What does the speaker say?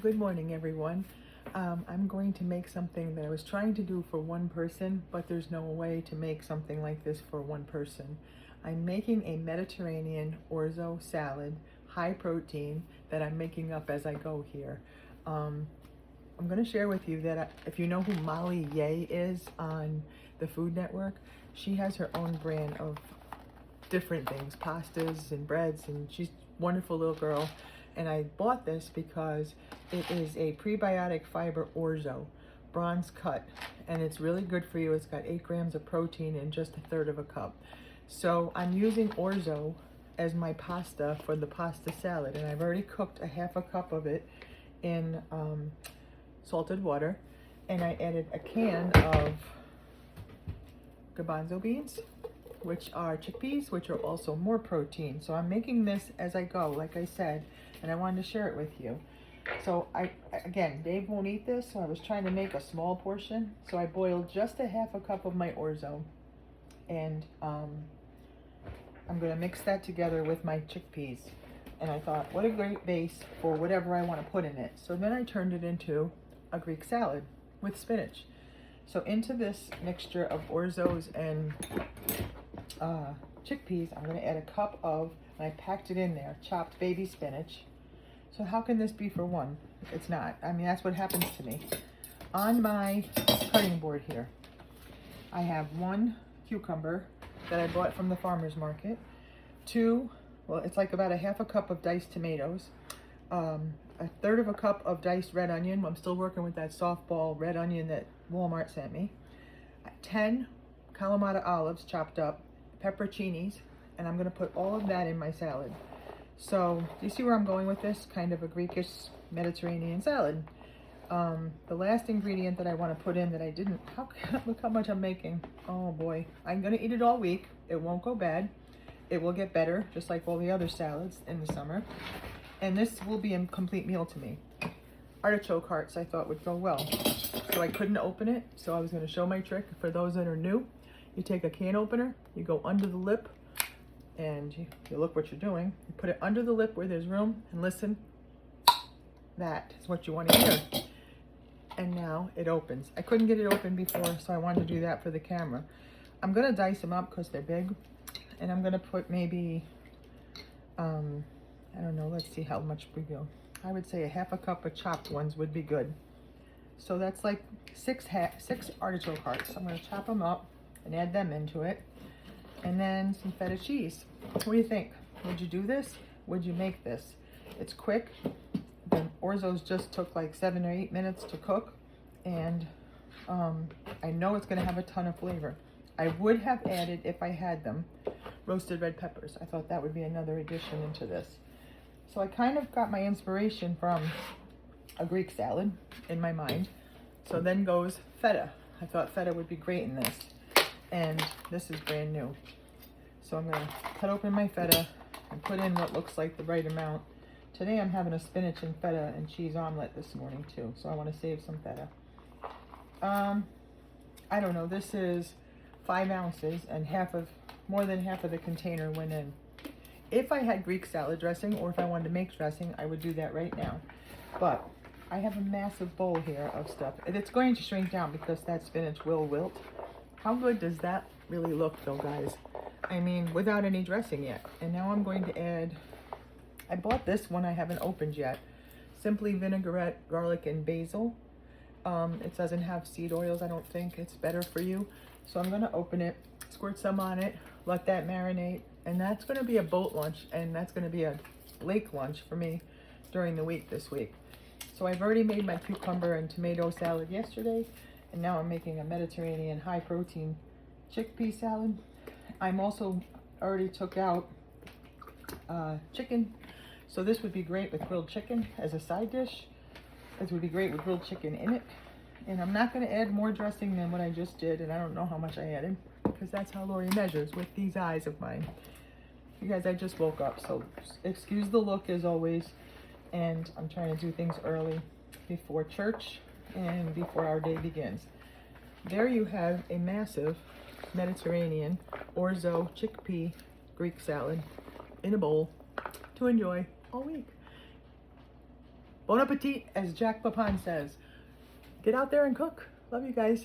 Good morning, everyone. I'm going to make something that I was trying to do for one person, but there's no way to make something like this for one person. I'm making a Mediterranean orzo salad, high protein, that I'm making up as I go here. I'm going to share with you that if you know who Molly Yeh is on the Food Network, she has her own brand of different things, pastas and breads, and she's a wonderful little girl. And I bought this because it is a prebiotic fiber orzo, bronze cut, and it's really good for you. It's got 8 grams of protein in just 1/3 of a cup. So I'm using orzo as my pasta for the pasta salad, and I've already cooked 1/2 cup of it in salted water, and I added a can of garbanzo beans, which are chickpeas, which are also more protein. So I'm making this as I go, like I said, and I wanted to share it with you. So again, Dave won't eat this, so I was trying to make a small portion. So I boiled just 1/2 cup of my orzo, and I'm gonna mix that together with my chickpeas. And I thought, what a great base for whatever I want to put in it. So then I turned it into a Greek salad with spinach. So into this mixture of orzos and chickpeas, I'm going to add a cup of, and I packed it in there, chopped baby spinach. So how can this be for one? It's not. I mean, that's what happens to me. On my cutting board here, I have 1 cucumber that I bought from the farmer's market, 2, well, it's like about 1/2 cup of diced tomatoes, 1/3 of a cup of diced red onion. I'm still working with that softball red onion that Walmart sent me, 10 Kamata olives chopped up, pepperoncinis, and I'm going to put all of that in my salad. So, do you see where I'm going with this? Kind of a Greekish Mediterranean salad. The last ingredient that I want to put in that I didn't, look how much I'm making. Oh boy, I'm going to eat it all week. It won't go bad. It will get better, just like all the other salads in the summer. And this will be a complete meal to me. Artichoke hearts I thought would go well. So I couldn't open it, so I was going to show my trick for those that are new. You take a can opener, you go under the lip, and you look what you're doing. You put it under the lip where there's room, and listen. That is what you want to hear. And now it opens. I couldn't get it open before, so I wanted to do that for the camera. I'm going to dice them up because they're big, and I'm going to put maybe, I don't know, let's see how much we go. I would say 1/2 cup of chopped ones would be good. So that's like 6 artichoke hearts. I'm going to chop them up and add them into it. And then some feta cheese. What do you think? Would you do this? Would you make this? It's quick. The orzos just took like 7 or 8 minutes to cook. And I know it's going to have a ton of flavor. I would have added, if I had them, roasted red peppers. I thought that would be another addition into this. So I kind of got my inspiration from a Greek salad in my mind. So then goes feta. I thought feta would be great in this. And this is brand new. So I'm going to cut open my feta and put in what looks like the right amount. Today I'm having a spinach and feta and cheese omelet this morning too. So I want to save some feta. I don't know. This is 5 ounces and more than half of the container went in. If I had Greek salad dressing, or if I wanted to make dressing, I would do that right now. But I have a massive bowl here of stuff. And it's going to shrink down because that spinach will wilt. How good does that really look though, guys? I mean, without any dressing yet. And now I'm going to add, I bought this one, I haven't opened yet. Simply vinaigrette, garlic, and basil. It doesn't have seed oils, I don't think. It's better for you. So I'm going to open it, squirt some on it, let that marinate. And that's going to be a boat lunch, and that's going to be a lake lunch for me during the week this week. So I've already made my cucumber and tomato salad yesterday, and now I'm making a Mediterranean high protein chickpea salad. I'm also already took out chicken, so this would be great with grilled chicken as a side dish. This would be great with grilled chicken in it. And I'm not going to add more dressing than what I just did, and I don't know how much I added because that's how Lori measures with these eyes of mine. You guys, I just woke up, so excuse the look as always, and I'm trying to do things early before church and before our day begins. There you have a massive Mediterranean orzo chickpea Greek salad in a bowl to enjoy all week. Bon appetit, as Jack Papon says. Get out there and cook. Love you guys.